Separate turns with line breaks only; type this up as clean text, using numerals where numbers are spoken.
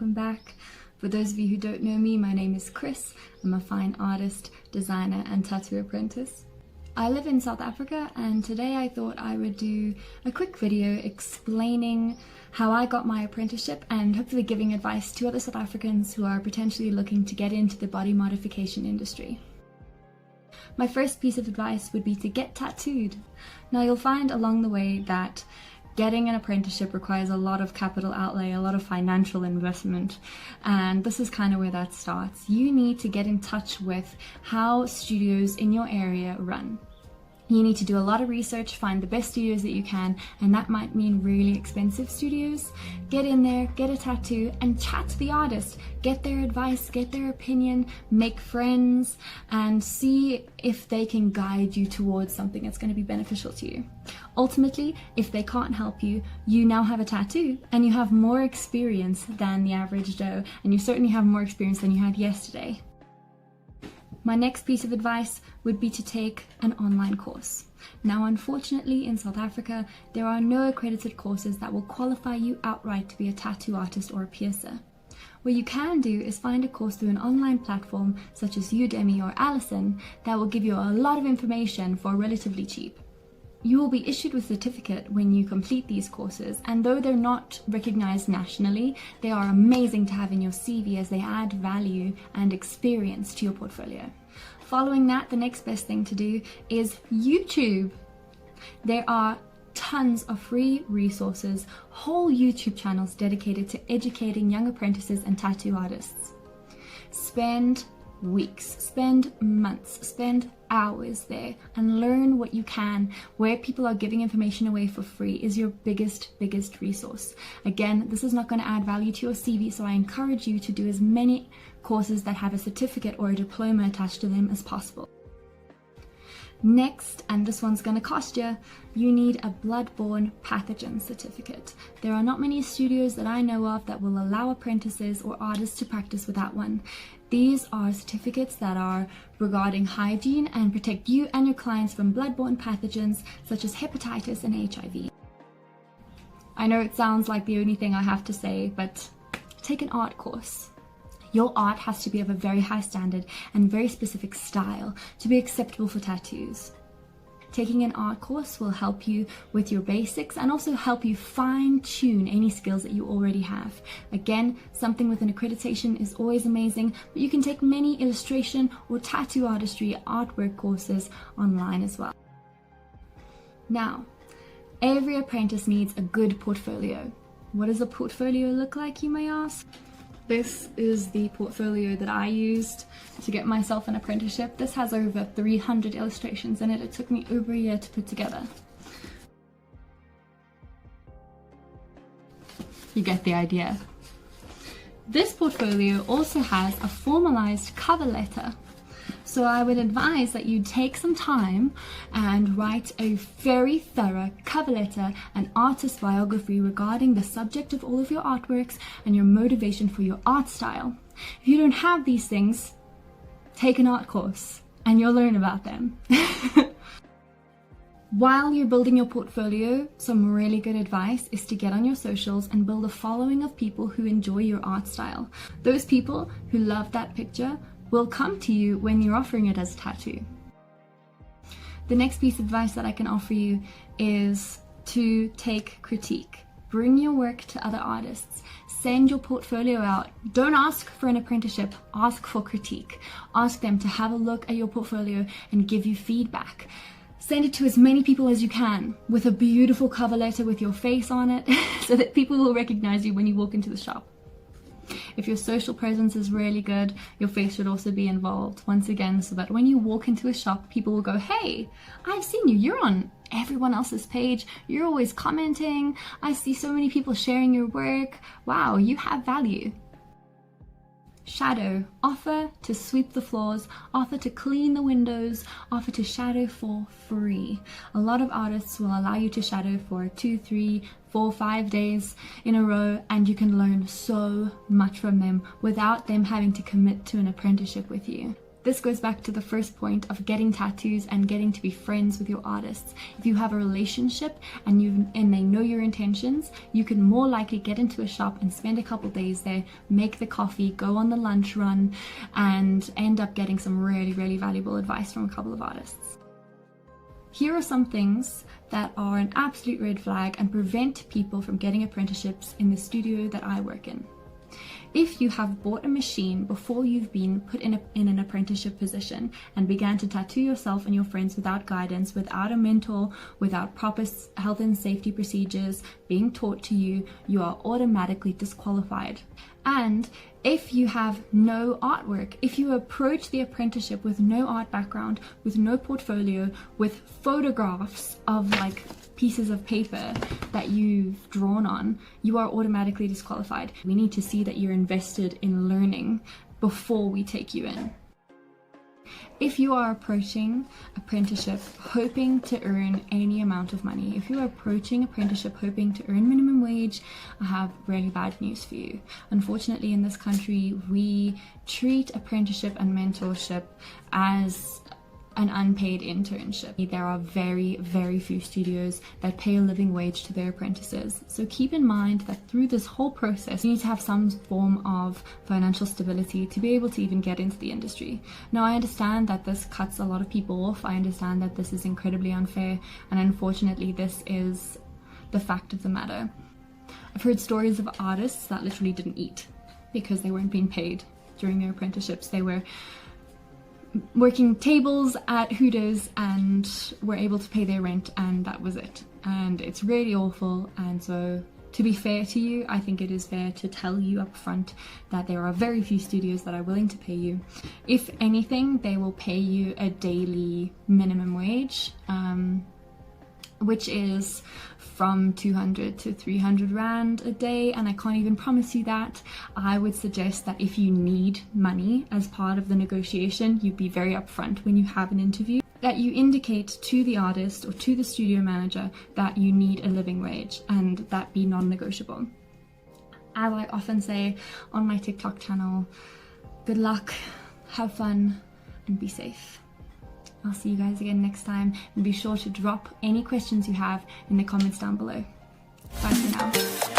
welcome back. For those of you who don't know me, my name is Chris. I'm a fine artist, designer and tattoo apprentice. I live in South Africa, and today I thought I would do a quick video explaining how I got my apprenticeship and hopefully giving advice to other South Africans who are potentially looking to get into the body modification industry. My first piece of advice would be to get tattooed. Now you'll find along the way that getting an apprenticeship requires a lot of capital outlay, a lot of financial investment, and this is kind of where that starts. You need to get in touch with how studios in your area run. You need to do a lot of research, find the best studios that you can, and that might mean really expensive studios. Get in there, get a tattoo, and chat to the artist. Get their advice, get their opinion, make friends, and see if they can guide you towards something that's going to be beneficial to you. Ultimately, if they can't help you, you now have a tattoo, and you have more experience than the average Joe, and you certainly have more experience than you had yesterday. My next piece of advice would be to take an online course. Now, unfortunately, in South Africa, there are no accredited courses that will qualify you outright to be a tattoo artist or a piercer. What you can do is find a course through an online platform such as Udemy or Allison that will give you a lot of information for relatively cheap. You will be issued with a certificate when you complete these courses, and though they're not recognized nationally, they are amazing to have in your CV as they add value and experience to your portfolio. Following that, the next best thing to do is YouTube. There are tons of free resources, whole YouTube channels dedicated to educating young apprentices and tattoo artists. Spend weeks, spend months, spend hours there and learn what you can. Where people are giving information away for free is your biggest resource. Again, this is not going to add value to your CV, so I encourage you to do as many courses that have a certificate or a diploma attached to them as possible. Next, and this one's going to cost you, you need a bloodborne pathogen certificate. There are not many studios that I know of that will allow apprentices or artists to practice without one. These are certificates that are regarding hygiene and protect you and your clients from bloodborne pathogens such as hepatitis and HIV. I know it sounds like the only thing I have to say, but take an art course. Your art has to be of a very high standard and very specific style to be acceptable for tattoos. Taking an art course will help you with your basics and also help you fine-tune any skills that you already have. Again, something with an accreditation is always amazing, but you can take many illustration or tattoo artistry artwork courses online as well. Now, every apprentice needs a good portfolio. What does a portfolio look like, you may ask? This is the portfolio that I used to get myself an apprenticeship. This has over 300 illustrations in it. It took me over a year to put together. You get the idea. This portfolio also has a formalized cover letter. So I would advise that you take some time and write a very thorough cover letter and artist biography regarding the subject of all of your artworks and your motivation for your art style. If you don't have these things, take an art course and you'll learn about them. While you're building your portfolio, some really good advice is to get on your socials and build a following of people who enjoy your art style. Those people who love that picture will come to you when you're offering it as a tattoo. The next piece of advice that I can offer you is to take critique. Bring your work to other artists. Send your portfolio out. Don't ask for an apprenticeship, ask for critique. Ask them to have a look at your portfolio and give you feedback. Send it to as many people as you can with a beautiful cover letter with your face on it so that people will recognize you when you walk into the shop. If your social presence is really good, your face should also be involved, once again, so that when you walk into a shop, people will go, "Hey, I've seen you, you're on everyone else's page, you're always commenting, I see so many people sharing your work, wow, you have value." Shadow. Offer to sweep the floors, offer to clean the windows, offer to shadow for free. A lot of artists will allow you to shadow for 2, 3, 4, 5 days in a row, and you can learn so much from them without them having to commit to an apprenticeship with you. This goes back to the first point of getting tattoos and getting to be friends with your artists. If you have a relationship and they know your intentions, you can more likely get into a shop and spend a couple days there, make the coffee, go on the lunch run, and end up getting some really, really valuable advice from a couple of artists. Here are some things that are an absolute red flag and prevent people from getting apprenticeships in the studio that I work in. If you have bought a machine before you've been put in an apprenticeship position and began to tattoo yourself and your friends without guidance, without a mentor, without proper health and safety procedures being taught to you, you are automatically disqualified. And if you have no artwork, if you approach the apprenticeship with no art background, with no portfolio, with photographs of like pieces of paper that you've drawn on, you are automatically disqualified. We need to see that you're invested in learning before we take you in. If you are approaching apprenticeship hoping to earn any amount of money, if you are approaching apprenticeship hoping to earn minimum wage, I have really bad news for you. Unfortunately, in this country, we treat apprenticeship and mentorship as an unpaid internship. There are very, very few studios that pay a living wage to their apprentices. So keep in mind that through this whole process, you need to have some form of financial stability to be able to even get into the industry. Now, I understand that this cuts a lot of people off. I understand that this is incredibly unfair, and unfortunately, this is the fact of the matter. I've heard stories of artists that literally didn't eat because they weren't being paid during their apprenticeships. They were working tables at Hooters and were able to pay their rent, and that was it. And it's really awful. And so, to be fair to you, I think it is fair to tell you up front that there are very few studios that are willing to pay you. If anything, they will pay you a daily minimum wage, which is from 200 to 300 Rand a day, and I can't even promise you that. I would suggest that if you need money as part of the negotiation, you be very upfront when you have an interview, that you indicate to the artist or to the studio manager that you need a living wage, and that be non-negotiable. As I often say on my TikTok channel, good luck, have fun, and be safe. I'll see you guys again next time, and be sure to drop any questions you have in the comments down below. Bye for now.